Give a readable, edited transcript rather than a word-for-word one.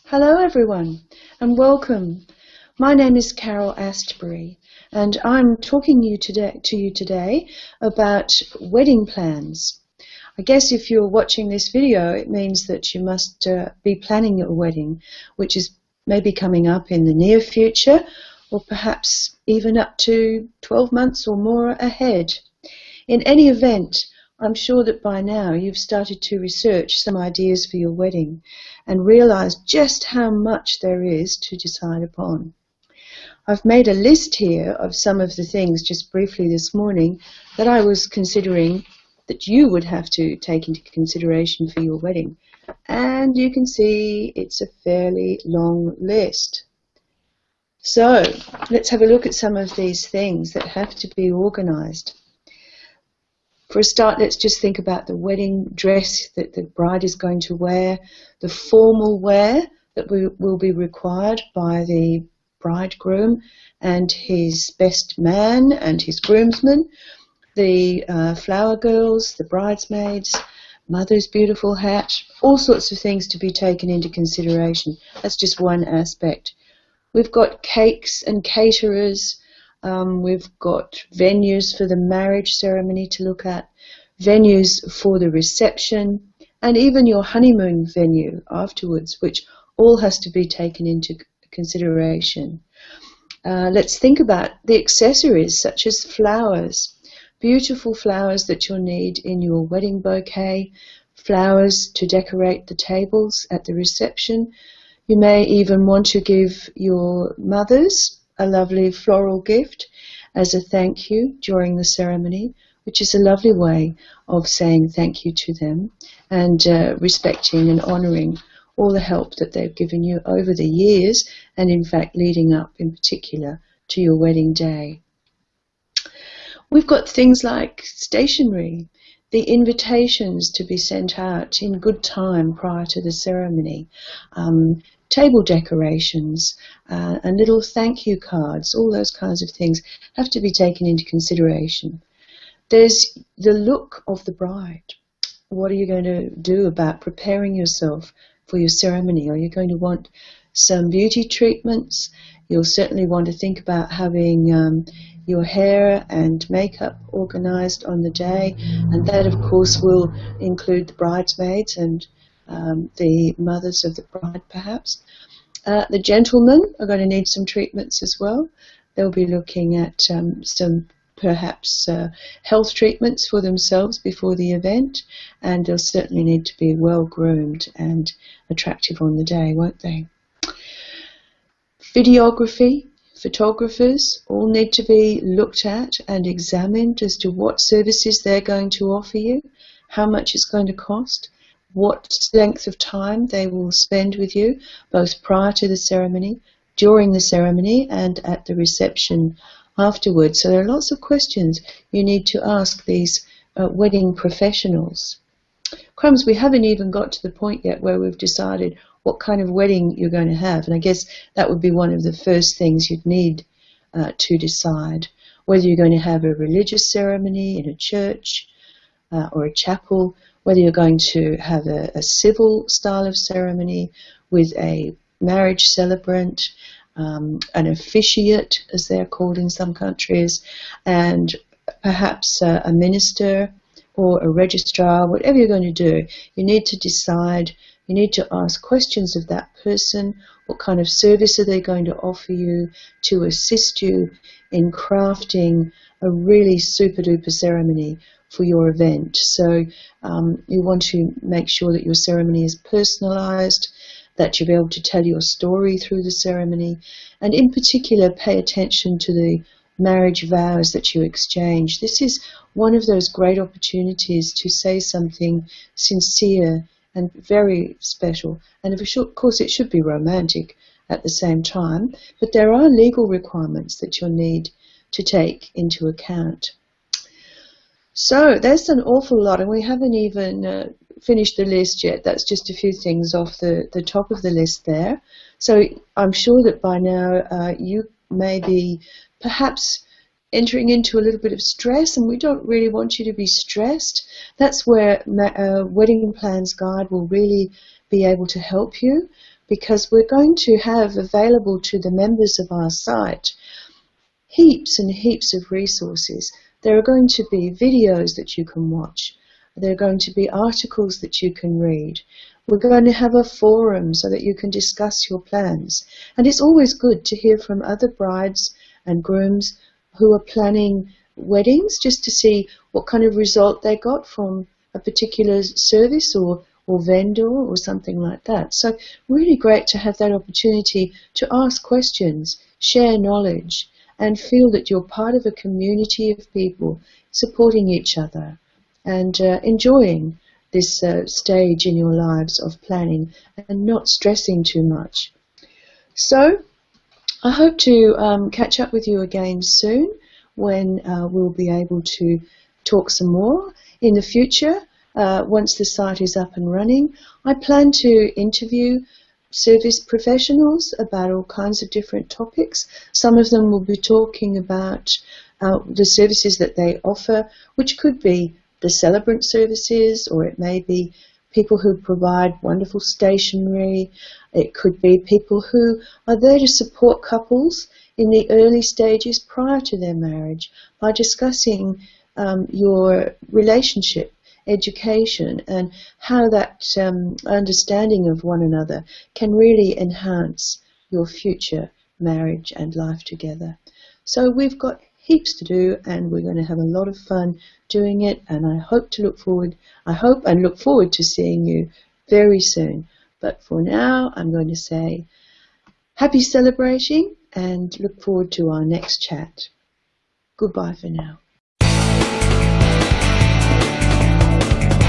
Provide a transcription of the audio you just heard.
Hello everyone and welcome. My name is Carol Astbury and I'm talking to you today about wedding plans. I guess if you're watching this video it means that you must be planning your wedding, which is maybe coming up in the near future or perhaps even up to 12 months or more ahead. In any event, I'm sure that by now you've started to research some ideas for your wedding and realize just how much there is to decide upon. I've made a list here of some of the things just briefly this morning that I was considering that you would have to take into consideration for your wedding. And you can see it's a fairly long list. So let's have a look at some of these things that have to be organized. For a start, let's just think about the wedding dress that the bride is going to wear, the formal wear that will be required by the bridegroom and his best man and his groomsmen, the flower girls, the bridesmaids, mother's beautiful hat, all sorts of things to be taken into consideration. That's just one aspect. We've got cakes and caterers. We've got venues for the marriage ceremony to look at, venues for the reception, and even your honeymoon venue afterwards, which all has to be taken into consideration. Let's think about the accessories such as flowers, beautiful flowers that you'll need in your wedding bouquet, flowers to decorate the tables at the reception. You may even want to give your mothers a lovely floral gift as a thank you during the ceremony, which is a lovely way of saying thank you to them and respecting and honouring all the help that they've given you over the years and in fact leading up in particular to your wedding day. We've got things like stationery, the invitations to be sent out in good time prior to the ceremony, table decorations, and little thank you cards, all those kinds of things have to be taken into consideration. There's the look of the bride. What are you going to do about preparing yourself for your ceremony? Are you going to want some beauty treatments? You'll certainly want to think about having your hair and makeup organized on the day, and that of course will include the bridesmaids and the mothers of the bride perhaps. The gentlemen are going to need some treatments as well. They'll be looking at some perhaps health treatments for themselves before the event, and they'll certainly need to be well groomed and attractive on the day, won't they? Videography, photographers all need to be looked at and examined as to what services they're going to offer you, how much it's going to cost, what length of time they will spend with you, both prior to the ceremony, during the ceremony, and at the reception afterwards. So there are lots of questions you need to ask these wedding professionals. Crumbs, we haven't even got to the point yet where we've decided what kind of wedding you're going to have, and I guess that would be one of the first things you'd need to decide, whether you're going to have a religious ceremony in a church or a chapel, whether you're going to have a civil style of ceremony with a marriage celebrant, an officiate, as they're called in some countries, and perhaps a minister or a registrar. Whatever you're going to do, you need to decide, you need to ask questions of that person. What kind of service are they going to offer you to assist you in crafting a really super duper ceremony for your event? So you want to make sure that your ceremony is personalized, that you'll be able to tell your story through the ceremony, and in particular pay attention to the marriage vows that you exchange. This is one of those great opportunities to say something sincere and very special, and of course it should be romantic at the same time, but there are legal requirements that you'll need to take into account. So there's an awful lot, and we haven't even finished the list yet. That's just a few things off the top of the list there. So I'm sure that by now you may be perhaps entering into a little bit of stress, and we don't really want you to be stressed. That's where Wedding Plans Guide will really be able to help you. because we're going to have available to the members of our site heaps and heaps of resources. There are going to be videos that you can watch. There are going to be articles that you can read. We're going to have a forum so that you can discuss your plans. And it's always good to hear from other brides and grooms who are planning weddings, just to see what kind of result they got from a particular service or vendor or something like that. So really great to have that opportunity to ask questions, share knowledge, and feel that you're part of a community of people supporting each other and enjoying this stage in your lives of planning and not stressing too much. So I hope to catch up with you again soon when we'll be able to talk some more in the future. Once the site is up and running, I plan to interview service professionals about all kinds of different topics. Some of them will be talking about the services that they offer, which could be the celebrant services, or it may be people who provide wonderful stationery. It could be people who are there to support couples in the early stages prior to their marriage by discussing your relationship, education, and how that understanding of one another can really enhance your future marriage and life together. So we've got heaps to do, and we're going to have a lot of fun doing it, and I hope and look forward to seeing you very soon. But for now, I'm going to say happy celebrating and look forward to our next chat. Goodbye for now.